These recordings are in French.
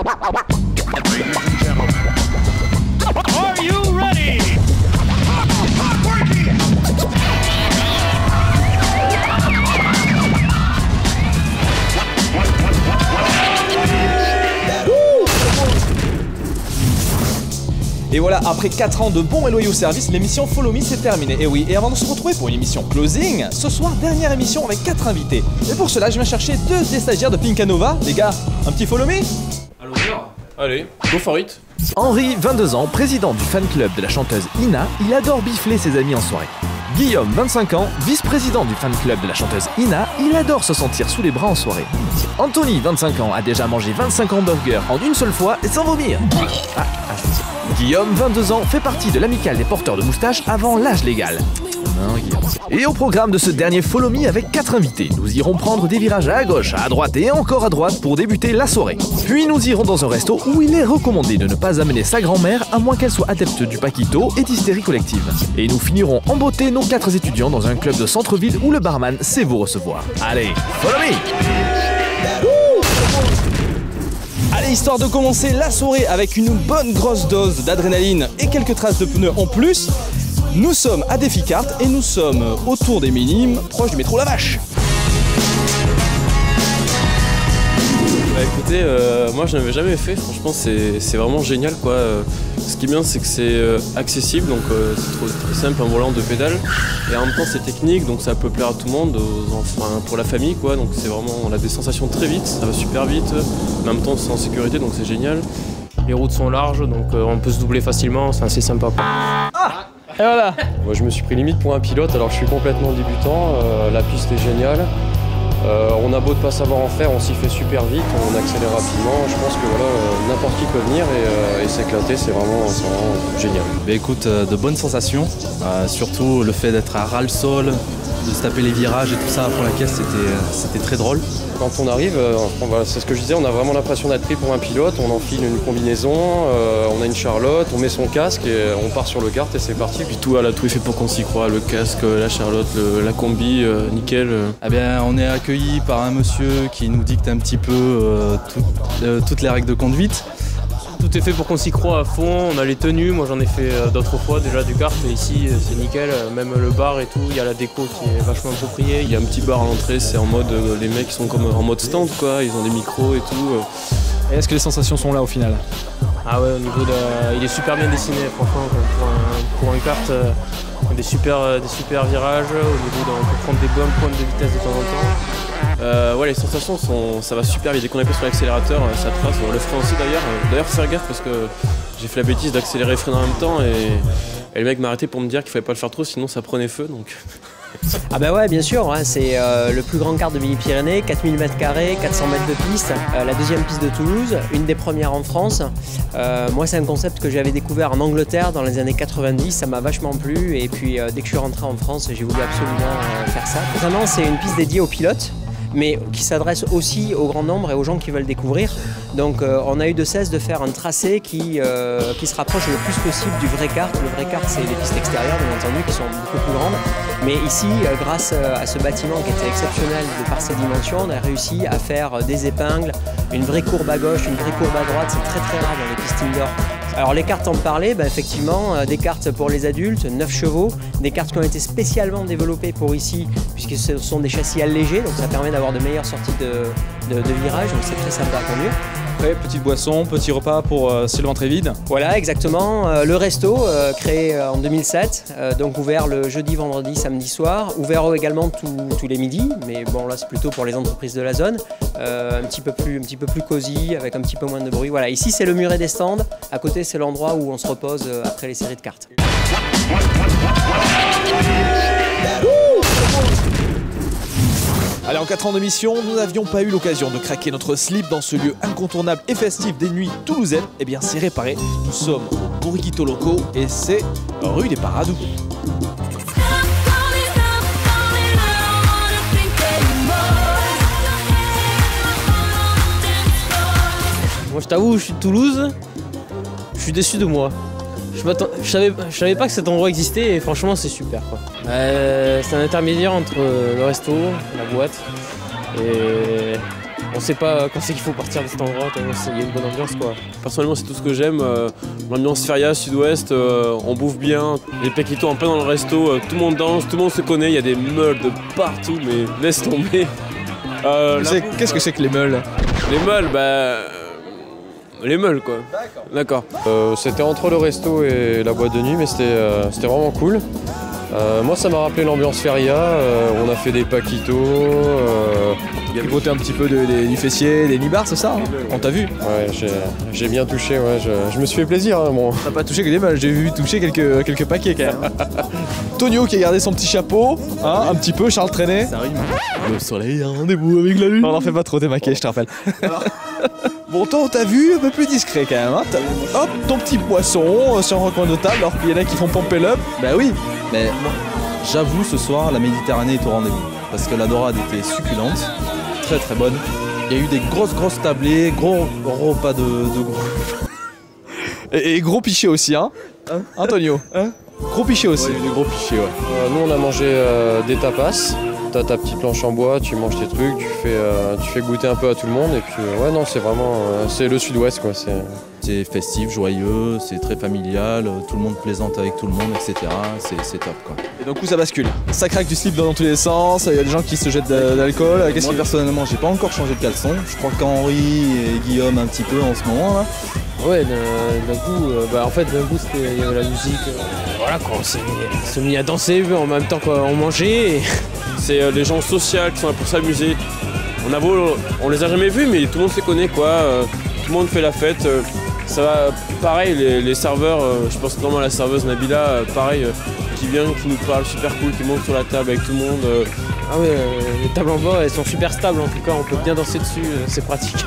Are you ready? Et voilà, après 4 ans de bons et loyaux services, l'émission Follow Me s'est terminée. Et oui, et avant de se retrouver pour une émission closing, ce soir, dernière émission avec 4 invités. Et pour cela, je viens chercher 2 des stagiaires de Pinkanova. Les gars, un petit Follow Me? Allez, go for it. Henri, 22 ans, président du fan club de la chanteuse Ina, il adore bifler ses amis en soirée. Guillaume, 25 ans, vice-président du fan club de la chanteuse Ina, il adore se sentir sous les bras en soirée. Anthony, 25 ans, a déjà mangé 25 hamburgers en une seule fois et sans vomir. Guillaume, 22 ans, fait partie de l'amicale des porteurs de moustaches avant l'âge légal. Et au programme de ce dernier Follow Me avec 4 invités, nous irons prendre des virages à gauche, à droite et encore à droite pour débuter la soirée. Puis nous irons dans un resto où il est recommandé de ne pas amener sa grand-mère à moins qu'elle soit adepte du paquito et d'hystérie collective. Et nous finirons en beauté nos 4 étudiants dans un club de centre-ville où le barman sait vous recevoir. Allez, Follow Me! Allez, histoire de commencer la soirée avec une bonne grosse dose d'adrénaline et quelques traces de pneus en plus, nous sommes à Déficart et nous sommes autour des Minimes, proche du métro La Vache. Bah écoutez, moi je n'avais jamais fait, franchement c'est vraiment génial quoi. Ce qui est bien c'est que c'est accessible, donc c'est très simple, un volant de pédale. Et en même temps c'est technique, donc ça peut plaire à tout le monde, enfin, pour la famille quoi. Donc c'est vraiment, on a des sensations très vite, ça va super vite, en même temps c'est en sécurité donc c'est génial. Les routes sont larges donc on peut se doubler facilement, c'est assez sympa quoi. Ah, et voilà. Moi je me suis pris limite pour un pilote alors je suis complètement débutant, la piste est géniale. On a beau de pas savoir en faire, on s'y fait super vite, on accélère rapidement. Je pense que voilà, n'importe qui peut venir et s'éclater, c'est vraiment génial. Bah écoute, de bonnes sensations, surtout le fait d'être à ras le sol, de se taper les virages et tout ça à fond la caisse, c'était très drôle. Quand on arrive, c'est ce que je disais, on a vraiment l'impression d'être pris pour un pilote, on enfile une combinaison, on a une charlotte, on met son casque et on part sur le kart et c'est parti. Puis tout est fait pour qu'on s'y croit, le casque, la charlotte, la combi, nickel. Eh bien, on est accueillis par un monsieur qui nous dicte un petit peu toutes les règles de conduite. Tout est fait pour qu'on s'y croit à fond, on a les tenues, moi j'en ai fait d'autres fois déjà du kart et ici c'est nickel, même le bar et tout, il y a la déco qui est vachement appropriée, il y a un petit bar à l'entrée, c'est en mode, les mecs sont comme en mode stand quoi, ils ont des micros et tout. Et est-ce que les sensations sont là au final? Ah ouais, au niveau il est super bien dessiné franchement, pour un kart, des super virages, au niveau on peut prendre des bonnes pointes de vitesse de temps en temps. Ouais, les sensations ça va super vite. Dès qu'on appuie sur l'accélérateur, ça trace. On le frein aussi d'ailleurs. D'ailleurs, faut faire gaffe parce que j'ai fait la bêtise d'accélérer et freiner en même temps et le mec m'a arrêté pour me dire qu'il fallait pas le faire trop, sinon ça prenait feu. Donc. Ah bah ouais, bien sûr, hein, c'est le plus grand kart de Midi-Pyrénées, 4000 m², 400 mètres de piste, la deuxième piste de Toulouse, une des premières en France. Moi c'est un concept que j'avais découvert en Angleterre dans les années 90, ça m'a vachement plu et puis dès que je suis rentré en France, j'ai voulu absolument faire ça. Vraiment c'est une piste dédiée aux pilotes, mais qui s'adresse aussi au grand nombre et aux gens qui veulent découvrir. Donc on a eu de cesse de faire un tracé qui se rapproche le plus possible du vrai kart. Le vrai kart, c'est les pistes extérieures, bien entendu, qui sont beaucoup plus grandes. Mais ici, grâce à ce bâtiment qui était exceptionnel de par ses dimensions, on a réussi à faire des épingles, une vraie courbe à gauche, une vraie courbe à droite. C'est très très rare dans les pistes indoor. Alors les karts en parlaient, effectivement, des karts pour les adultes, 9 chevaux, des karts qui ont été spécialement développés pour ici, puisque ce sont des châssis allégés, donc ça permet d'avoir de meilleures sorties de virage, donc c'est très sympa à conduire. Après, petite boisson, petit repas pour si le ventre est vide. Voilà, exactement. Le resto, créé en 2007, donc ouvert le jeudi, vendredi, samedi soir, ouvert également tous les midis, mais bon là c'est plutôt pour les entreprises de la zone, un petit peu plus cosy, avec un petit peu moins de bruit. Voilà, ici c'est le muret des stands, à côté c'est l'endroit où on se repose après les séries de cartes. Allez, en 4 ans de mission, nous n'avions pas eu l'occasion de craquer notre slip dans ce lieu incontournable et festif des nuits toulousaines. Eh bien, c'est réparé. Nous sommes au Burrito Loco et c'est rue des Paradous. Moi, je t'avoue, je suis de Toulouse. Je suis déçu de moi. Je savais pas que cet endroit existait et franchement c'est super quoi. C'est un intermédiaire entre le resto, la boîte et On sait pas quand c'est qu'il faut partir de cet endroit, il y a une bonne ambiance quoi. Personnellement, c'est tout ce que j'aime. L'ambiance feria, sud-ouest, on bouffe bien. Les Péquitos en plein dans le resto, tout le monde danse, tout le monde se connaît. Il y a des meules de partout, mais laisse tomber. Qu'est-ce que c'est que les meules? Les meules, les meules quoi. D'accord. C'était entre le resto et la boîte de nuit, mais c'était vraiment cool. Moi, ça m'a rappelé l'ambiance feria. On a fait des paquitos. Tu votais un petit peu du fessier, des nibards, c'est ça hein? On t'a vu? Ouais, j'ai bien touché. Ouais, je me suis fait plaisir. Hein, bon. T'as pas touché que des meules, j'ai vu toucher quelques paquets quand même. Tonio qui a gardé son petit chapeau, hein, un petit peu, Charles Trenet. Ça rime. Le soleil a rendez-vous avec la lune. Non, n'en fais pas trop, t'es maquillé, je te rappelle. Bon, toi, on t'a vu un peu plus discret quand même. Hein. Hop, ton petit poisson sur un coin de table, alors qu'il y en a qui font pomper l'up. Bah oui, mais j'avoue, ce soir, la Méditerranée est au rendez-vous. Parce que la dorade était succulente, très très bonne. Il y a eu des grosses tablées, gros repas de gros. Et gros pichet aussi, hein, Antonio. Gros pichet aussi. Ouais, des gros pichets, ouais. Nous, on a mangé des tapas. T'as ta petite planche en bois, tu manges tes trucs, tu fais goûter un peu à tout le monde. Et puis, ouais, non, c'est vraiment. C'est le sud-ouest, quoi. C'est festif, joyeux, c'est très familial, tout le monde plaisante avec tout le monde, etc. C'est top, quoi. Et d'un coup, ça bascule. Ça craque du slip dans tous les sens, il y a des gens qui se jettent d'alcool. Moi, personnellement, j'ai pas encore changé de caleçon. Je crois qu'Henri et Guillaume un petit peu en ce moment, là. Ouais, d'un coup, en fait, d'un coup, il y avait la musique. Voilà, quoi, on s'est mis à danser en même temps qu'on mangeait. Et... C'est les gens sociaux qui sont là pour s'amuser. On les a jamais vus, mais tout le monde se connaît, quoi. Tout le monde fait la fête. Ça va, pareil, les serveurs, je pense notamment à la serveuse Nabila, pareil, qui vient, qui nous parle super cool, qui monte sur la table avec tout le monde. Ah ouais, les tables en bois, elles sont super stables en tout cas, on peut bien danser dessus, c'est pratique.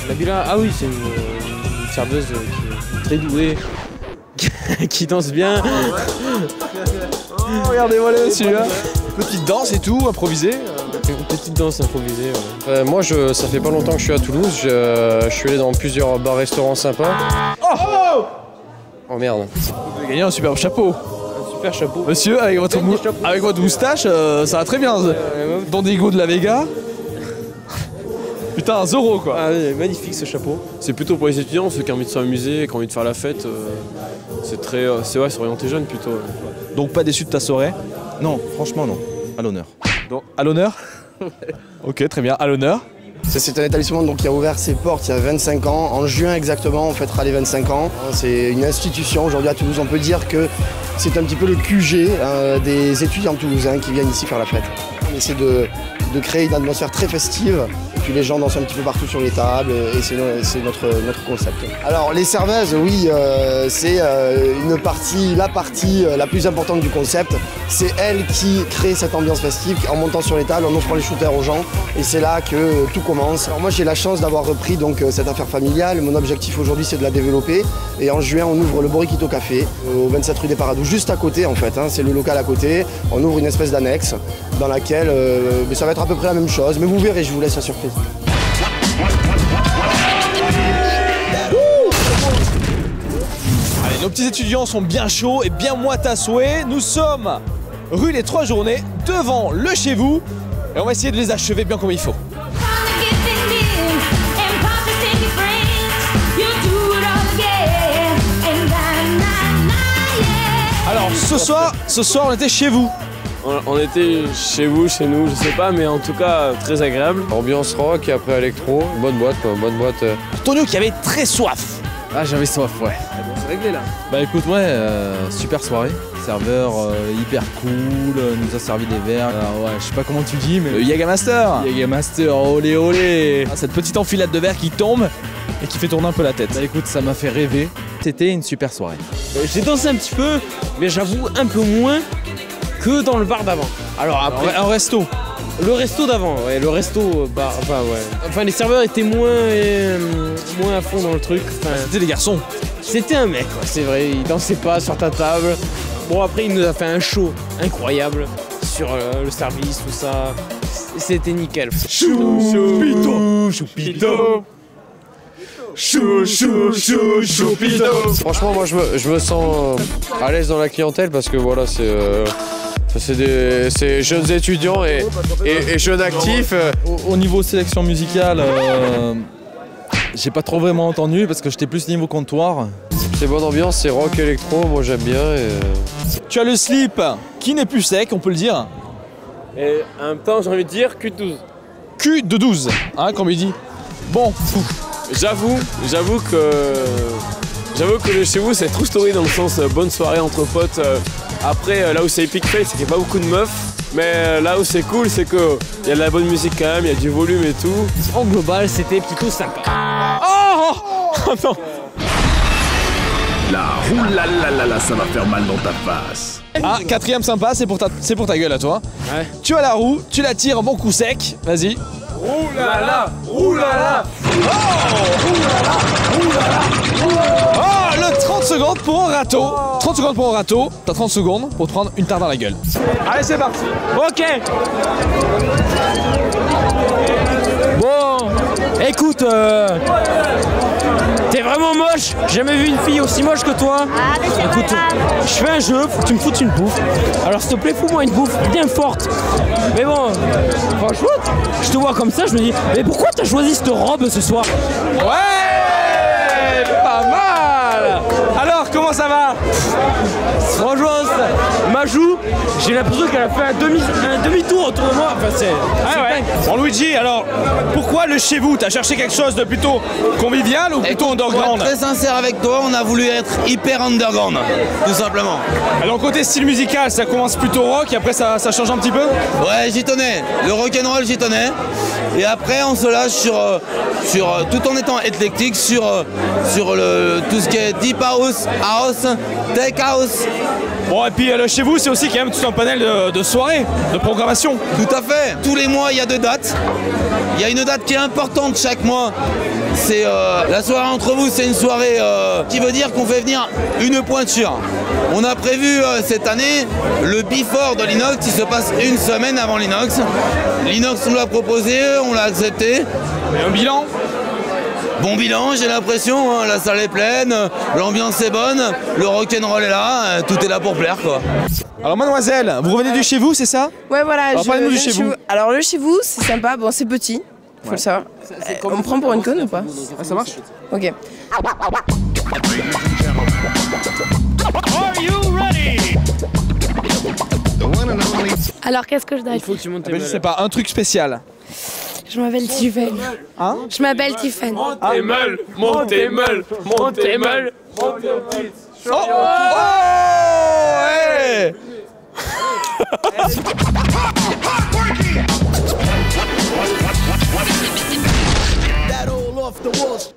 Nabila, ah oui, c'est une serveuse qui est très douée, qui danse bien. Regardez-moi là dessus, hein. Petite danse et tout, improvisée. Une petite danse improvisée. Ouais. Moi, ça fait pas longtemps que je suis à Toulouse. Je suis allé dans plusieurs bars-restaurants sympas. Oh merde. Vous avez gagné un superbe chapeau. Un super chapeau. Monsieur, avec votre moustache, ça va très bien. Don Diego de la Vega. Putain, un Zorro quoi. Ah, magnifique ce chapeau. C'est plutôt pour les étudiants, ceux qui ont envie de s'amuser, qui ont envie de faire la fête. C'est orienté jeune plutôt. Donc pas déçu de ta soirée? Non, franchement, non. À l'honneur. Donc, à l'honneur. Ok, très bien, à l'honneur. C'est un établissement donc, qui a ouvert ses portes il y a 25 ans. En juin exactement, on fêtera les 25 ans. C'est une institution aujourd'hui à Toulouse. On peut dire que c'est un petit peu le QG des étudiants toulousains qui viennent ici faire la fête. On essaie de créer une atmosphère très festive. Et puis les gens dansent un petit peu partout sur les tables et c'est notre concept. Alors les serveuses, oui, c'est la partie la plus importante du concept. C'est elles qui créent cette ambiance festive en montant sur les tables, en offrant les shooters aux gens. Et c'est là que tout commence. Alors moi j'ai la chance d'avoir repris donc, cette affaire familiale. Mon objectif aujourd'hui c'est de la développer. Et en juin on ouvre le Borriquito Café au 27 rue des Paradous, juste à côté en fait. Hein, c'est le local à côté. On ouvre une espèce d'annexe dans laquelle ça va être à peu près la même chose. Mais vous verrez, je vous laisse la surprise. Allez, nos petits étudiants sont bien chauds et bien moites à souhait. Nous sommes rue des Trois Journées, devant le chez vous. Et on va essayer de les achever bien comme il faut. Alors ce soir on était chez vous. On était chez vous, chez nous, je sais pas, mais en tout cas très agréable. Ambiance rock et après électro. Bonne boîte, quoi, bonne boîte. Tonio qui avait très soif. Ah, j'avais soif, ouais. C'est réglé là. Bah écoute, ouais, super soirée. Serveur hyper cool, nous a servi des verres. Alors, ouais, je sais pas comment tu dis, mais Le Jägermaster. Jägermaster, olé olé. Ah, cette petite enfilade de verre qui tombe et qui fait tourner un peu la tête. Bah écoute, ça m'a fait rêver. C'était une super soirée. J'ai dansé un petit peu, mais j'avoue un peu moins que dans le bar d'avant. Alors après, Un resto. le resto d'avant, ouais, le resto bar, enfin ouais. Enfin les serveurs étaient moins à fond dans le truc. Enfin, C'était des garçons. c'était un mec, quoi, c'est vrai, il dansait pas sur ta table. Bon après il nous a fait un show incroyable sur le service, tout ça. C'était nickel. Choupito. Choupito. Franchement, moi je me sens à l'aise dans la clientèle parce que voilà, C'est jeunes étudiants et jeunes actifs. Au niveau sélection musicale, j'ai pas trop vraiment entendu parce que j'étais plus niveau comptoir. C'est bonne ambiance, c'est rock électro, moi j'aime bien. Tu as le slip qui n'est plus sec, on peut le dire. Et en même temps, j'ai envie de dire Q12. Q de 12, hein, comme il dit. Bon, J'avoue que le chez vous c'est true story dans le sens bonne soirée entre potes. Après là où c'est epic fail c'est qu'il n'y a pas beaucoup de meufs. Mais là où c'est cool c'est qu'il y a de la bonne musique quand même, il y a du volume et tout. En global, c'était plutôt sympa. oh non. Là, oulalalala, ça va faire mal dans ta face. Ah, quatrième sympa, c'est pour ta gueule à toi. Ouais. Tu as la roue, tu la tires, bon coup sec, vas-y. Oulala, oulala. Oh, le 30 secondes pour un râteau. 30 secondes pour un râteau, t'as 30 secondes pour te prendre une tarte dans la gueule. Allez, c'est parti. Ok. Bon, écoute, t'es vraiment moche. J'ai jamais vu une fille aussi moche que toi. Écoute, je fais un jeu, faut que tu me foutes une bouffe. Alors s'il te plaît, fous-moi une bouffe bien forte. Mais bon, franchement, je te vois comme ça, je me dis, mais pourquoi t'as choisi cette robe ce soir? Ouais, pas mal. Alors, comment ça va? Franchement, ma joue, j'ai l'impression qu'elle a fait un demi-tour autour de moi. Enfin, c'est ouais. Bon, Luigi, alors, pourquoi le chez vous? T'as cherché quelque chose de plutôt convivial ou plutôt underground? Pour être très sincère avec toi, on a voulu être hyper underground, tout simplement. Alors, côté style musical, ça commence plutôt rock et après ça change un petit peu? Ouais, j'y tenais. Le rock'n'roll, j'y tenais. Et après, on se lâche sur tout en étant éclectique, sur tout ce qui est deep house, house, tech house. Bon, et puis chez vous, c'est aussi quand même tout un panel de soirées, de programmation. Tout à fait. Tous les mois, il y a 2 dates. Il y a une date qui est importante chaque mois. C'est la soirée entre vous, c'est une soirée qui veut dire qu'on fait venir une pointure. On a prévu cette année le before de l'Inox qui se passe une semaine avant l'Inox. L'Inox nous l'a proposé, on l'a accepté. Et un bilan? Bon bilan, j'ai l'impression, hein, la salle est pleine, l'ambiance est bonne, le rock'n'roll est là, tout est là pour plaire quoi. Alors mademoiselle, vous revenez du chez vous, c'est ça? Ouais voilà, alors, parlez-nous du chez vous. Alors le chez vous, c'est sympa, bon c'est petit, faut le savoir. On me prend pour une conne ou pas? Ah, ça marche? Ok. Alors qu'est-ce que je dois dire? il faut que tu montes tes Je sais pas, un truc spécial. Je m'appelle Tiffen. Hein? Je m'appelle Tiffen. Montez meule, montez meule, montez meule, montez meule. Oh, oh, ouais. That all off the walls.